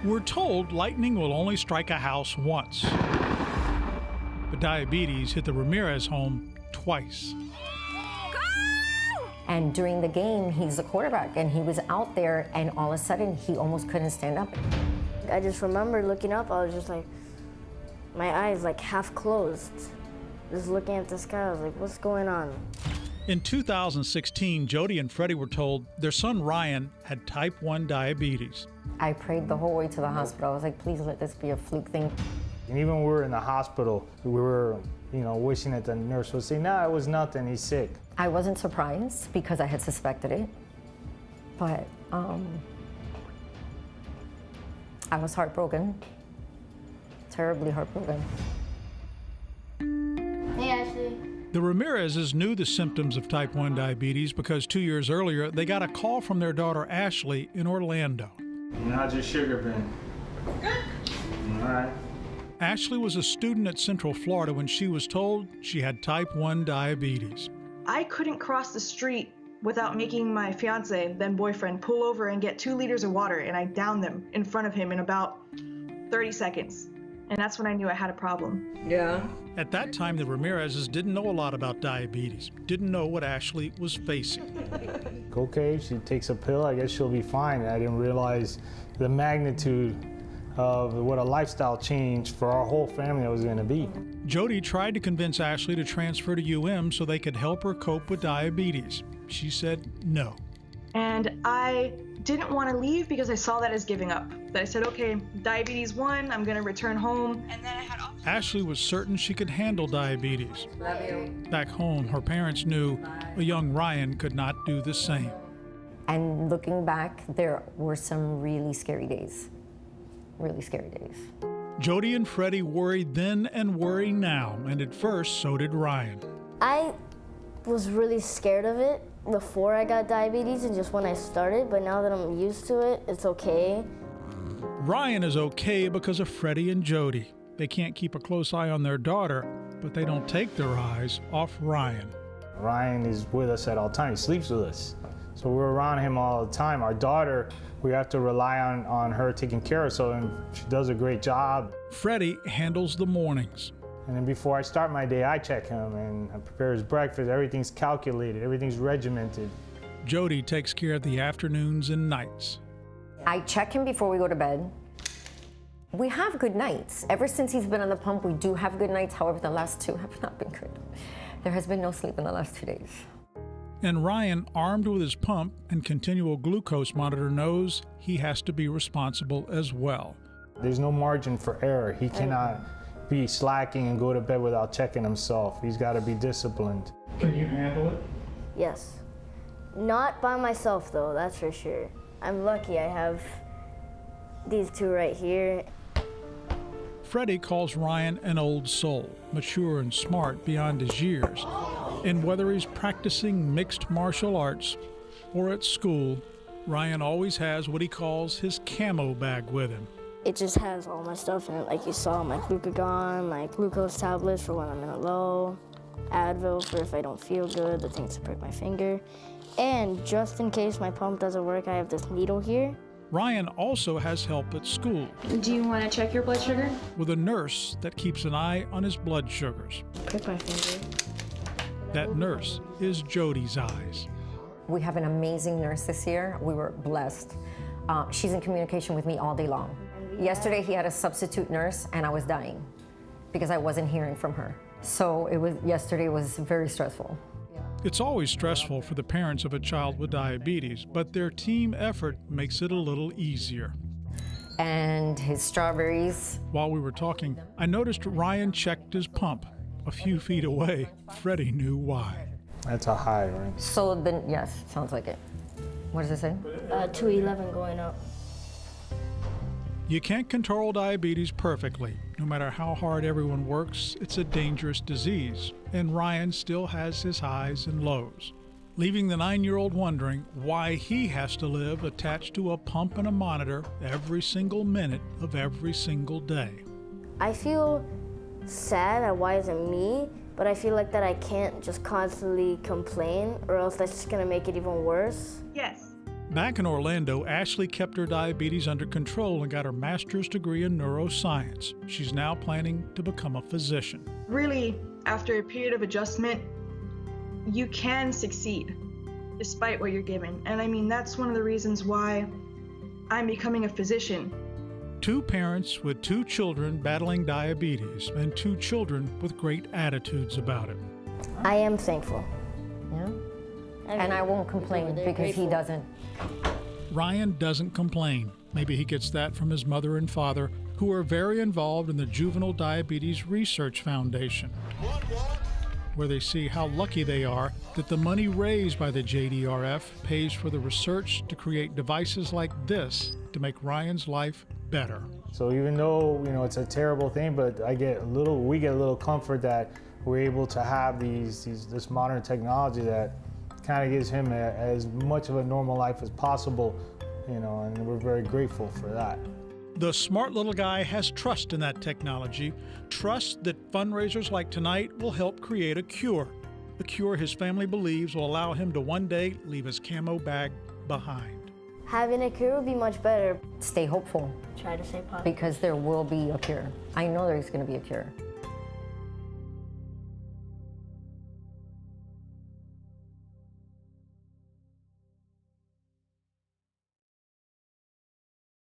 We're told lightning will only strike a house once. But diabetes hit the Ramirez home twice. And during the game, he's the quarterback, and he was out there, and all of a sudden, he almost couldn't stand up. I just remember looking up, I was just like, my eyes like half closed. Just looking at the sky, I was like, what's going on? In 2016, Jody and Freddie were told their son Ryan had type 1 diabetes. I prayed the whole way to the hospital. I was like, please let this be a fluke thing. And even when we were in the hospital, we were, wishing that the nurse would say, no, it was nothing, he's sick. I wasn't surprised because I had suspected it, but I was heartbroken, terribly heartbroken. Hey, Ashley. The Ramirezes knew the symptoms of type 1 diabetes because 2 years earlier, they got a call from their daughter Ashley in Orlando. How's your sugar been? Good. All right. Ashley was a student at Central Florida when she was told she had type 1 diabetes. I couldn't cross the street without making my fiance, then boyfriend, pull over and get 2 liters of water, and I downed them in front of him in about 30 seconds. And that's when I knew I had a problem. Yeah. At that time, the Ramirezes didn't know a lot about diabetes, didn't know what Ashley was facing. Okay, she takes a pill, I guess she'll be fine. I didn't realize the magnitude of what a lifestyle change for our whole family was going to be. Jody tried to convince Ashley to transfer to UM so they could help her cope with diabetes. She said no. And I didn't want to leave because I saw that as giving up. But I said, okay, diabetes 1, I'm going to return home. And then I had options. Ashley was certain she could handle diabetes. Love you. Back home, her parents knew a young Ryan could not do the same. And looking back, there were some really scary days. Really scary days. Jody and Freddie worried then and worry now, and at first, so did Ryan. I was really scared of it before I got diabetes and just when I started, but now that I'm used to it, it's okay. Ryan is okay because of Freddie and Jody. They can't keep a close eye on their daughter, but they don't take their eyes off Ryan. Ryan is with us at all times, he sleeps with us. So we're around him all the time. Our daughter, we have to rely on her taking care of us, and she does a great job. Freddie handles the mornings. And then before I start my day, I check him and I prepare his breakfast. Everything's calculated, everything's regimented. Jody takes care of the afternoons and nights. I check him before we go to bed. We have good nights. Ever since he's been on the pump, we do have good nights. However, the last 2 have not been good. There has been no sleep in the last 2 days. And Ryan, armed with his pump and continual glucose monitor, knows he has to be responsible as well. There's no margin for error. He cannot be slacking and go to bed without checking himself. He's got to be disciplined. Can you handle it? Yes. Not by myself though, that's for sure. I'm lucky I have these 2 right here. Freddie calls Ryan an old soul, mature and smart beyond his years. And whether he's practicing mixed martial arts or at school, Ryan always has what he calls his camo bag with him. It just has all my stuff in it, like you saw, my glucagon, my glucose tablets for when I'm in a low, Advil for if I don't feel good, the things to prick my finger. And just in case my pump doesn't work, I have this needle here. Ryan also has help at school. Do you want to check your blood sugar? With a nurse that keeps an eye on his blood sugars. Prick my finger. That nurse is Jody's eyes. We have an amazing nurse this year. We were blessed. She's in communication with me all day long. Yesterday he had a substitute nurse and I was dying because I wasn't hearing from her. So yesterday was very stressful. It's always stressful for the parents of a child with diabetes, but their team effort makes it a little easier. And his strawberries. While we were talking, I noticed Ryan checked his pump. A few feet away, Freddie knew why. That's a high, right? So then, yes, sounds like it. What does it say? 211 going up. You can't control diabetes perfectly. No matter how hard everyone works, it's a dangerous disease, and Ryan still has his highs and lows, leaving the 9-year-old wondering why he has to live attached to a pump and a monitor every single minute of every single day. I feel sad at why isn't me, but I feel like that I can't just constantly complain or else that's just gonna make it even worse. Yes. Back in Orlando, Ashley kept her diabetes under control and got her master's degree in neuroscience. She's now planning to become a physician. Really, after a period of adjustment, you can succeed despite what you're given. And I mean, that's one of the reasons why I'm becoming a physician. 2 parents with 2 children battling diabetes and 2 children with great attitudes about it. I am thankful. Yeah. And I won't complain because he doesn't. Ryan doesn't complain. Maybe he gets that from his mother and father, who are very involved in the Juvenile Diabetes Research Foundation, where they see how lucky they are that the money raised by the JDRF pays for the research to create devices like this to make Ryan's life better. So even though, it's a terrible thing, but we get a little comfort that we're able to have this modern technology that kind of gives him as much of a normal life as possible, and we're very grateful for that. The smart little guy has trust in that technology, trust that fundraisers like tonight will help create a cure his family believes will allow him to one day leave his camo bag behind. Having a cure would be much better. Stay hopeful Try to stay positive. because there will be a cure. I know there's going to be a cure.